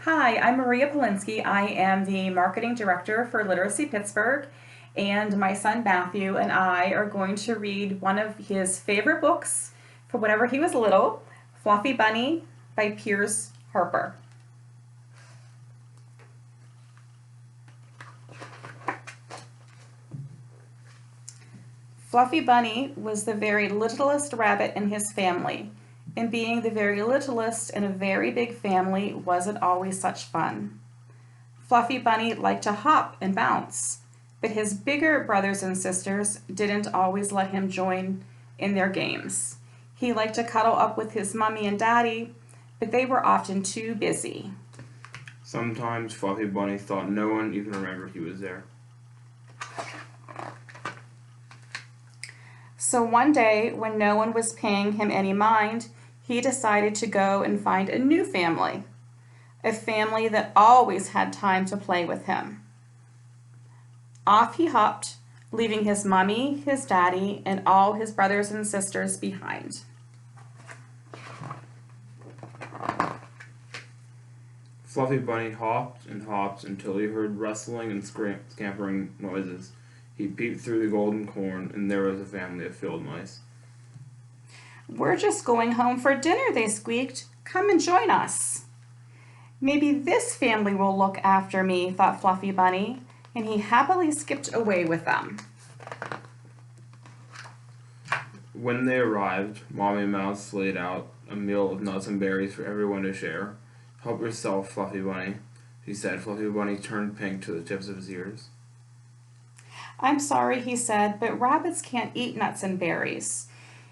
Hi, I'm Maria Polinsky. I am the Marketing Director for Literacy Pittsburgh, and my son Matthew and I are going to read one of his favorite books from whenever he was little, Fluffy Bunny by Piers Harper. Fluffy Bunny was the very littlest rabbit in his family, and being the very littlest in a very big family wasn't always such fun. Fluffy Bunny liked to hop and bounce, but his bigger brothers and sisters didn't always let him join in their games. He liked to cuddle up with his mommy and daddy, but they were often too busy. Sometimes Fluffy Bunny thought no one even remembered he was there. So one day, when no one was paying him any mind, he decided to go and find a new family, a family that always had time to play with him. Off he hopped, leaving his mommy, his daddy, and all his brothers and sisters behind. Fluffy Bunny hopped and hopped until he heard rustling and scampering noises. He peeped through the golden corn, and there was a family of field mice. "We're just going home for dinner," they squeaked. "Come and join us." "Maybe this family will look after me," thought Fluffy Bunny, and he happily skipped away with them. When they arrived, Mommy Mouse laid out a meal of nuts and berries for everyone to share. "Help yourself, Fluffy Bunny," she said. Fluffy Bunny turned pink to the tips of his ears. "I'm sorry," he said, "but rabbits can't eat nuts and berries."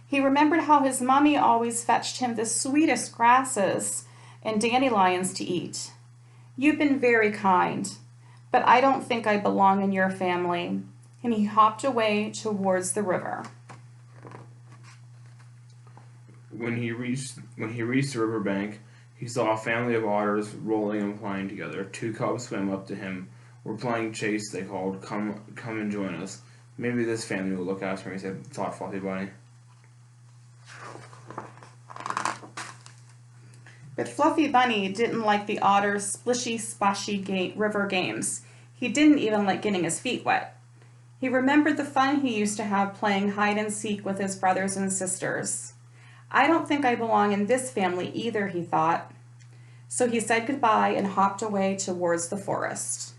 He remembered how his mommy always fetched him the sweetest grasses and dandelions to eat. "You've been very kind, but I don't think I belong in your family." And he hopped away towards the river. When he reached the riverbank, he saw a family of otters rolling and playing together. Two cubs swam up to him. "We're playing chase," they called. Come and join us. "Maybe this family will look after me," thought Fluffy Bunny. But Fluffy Bunny didn't like the otters' splishy-splashy river games. He didn't even like getting his feet wet. He remembered the fun he used to have playing hide and seek with his brothers and sisters. "I don't think I belong in this family either," he thought. So he said goodbye and hopped away towards the forest.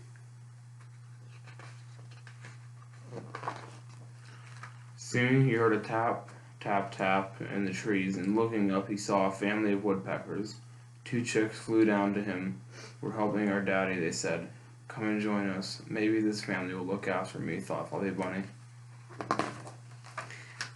Soon he heard a tap, tap, tap in the trees, and looking up he saw a family of woodpeckers. Two chicks flew down to him. "We're helping our daddy," they said. "Come and join us. Maybe this family will look after me," thought Fluffy Bunny.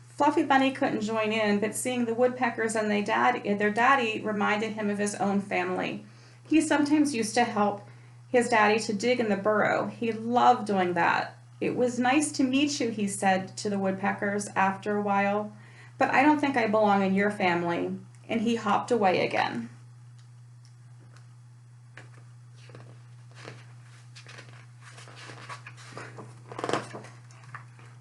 Fluffy Bunny couldn't join in, but seeing the woodpeckers and their daddy reminded him of his own family. He sometimes used to help his daddy to dig in the burrow. He loved doing that. "It was nice to meet you," he said to the woodpeckers after a while, "but I don't think I belong in your family." And he hopped away again.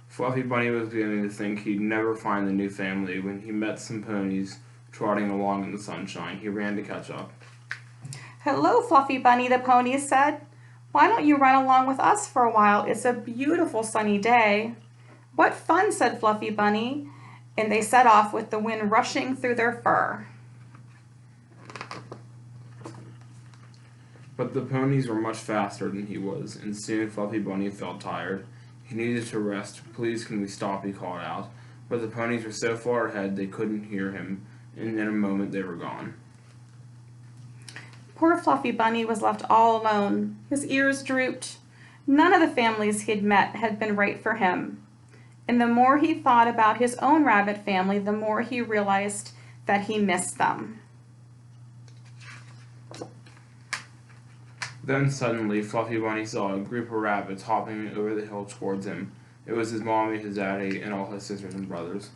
Fluffy Bunny was beginning to think he'd never find the new family when he met some ponies trotting along in the sunshine. He ran to catch up. "Hello, Fluffy Bunny," the ponies said. "Why don't you run along with us for a while? It's a beautiful sunny day." "What fun," said Fluffy Bunny, and they set off with the wind rushing through their fur. But the ponies were much faster than he was, and soon Fluffy Bunny felt tired. He needed to rest. "Please, can we stop?" he called out. But the ponies were so far ahead they couldn't hear him, and in a moment they were gone. Poor Fluffy Bunny was left all alone. His ears drooped. None of the families he'd met had been right for him. And the more he thought about his own rabbit family, the more he realized that he missed them. Then suddenly Fluffy Bunny saw a group of rabbits hopping over the hill towards him. It was his mommy, his daddy, and all his sisters and brothers.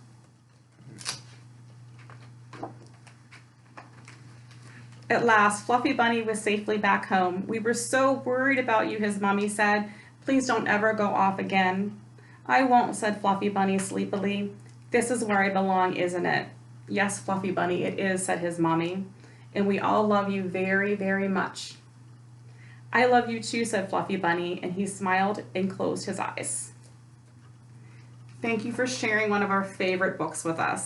At last, Fluffy Bunny was safely back home. "We were so worried about you," his mommy said. "Please don't ever go off again." "I won't," said Fluffy Bunny sleepily. "This is where I belong, isn't it?" "Yes, Fluffy Bunny, it is," said his mommy. "And we all love you very, very much." I love you too, said Fluffy Bunny, and he smiled and closed his eyes. Thank you for sharing one of our favorite books with us.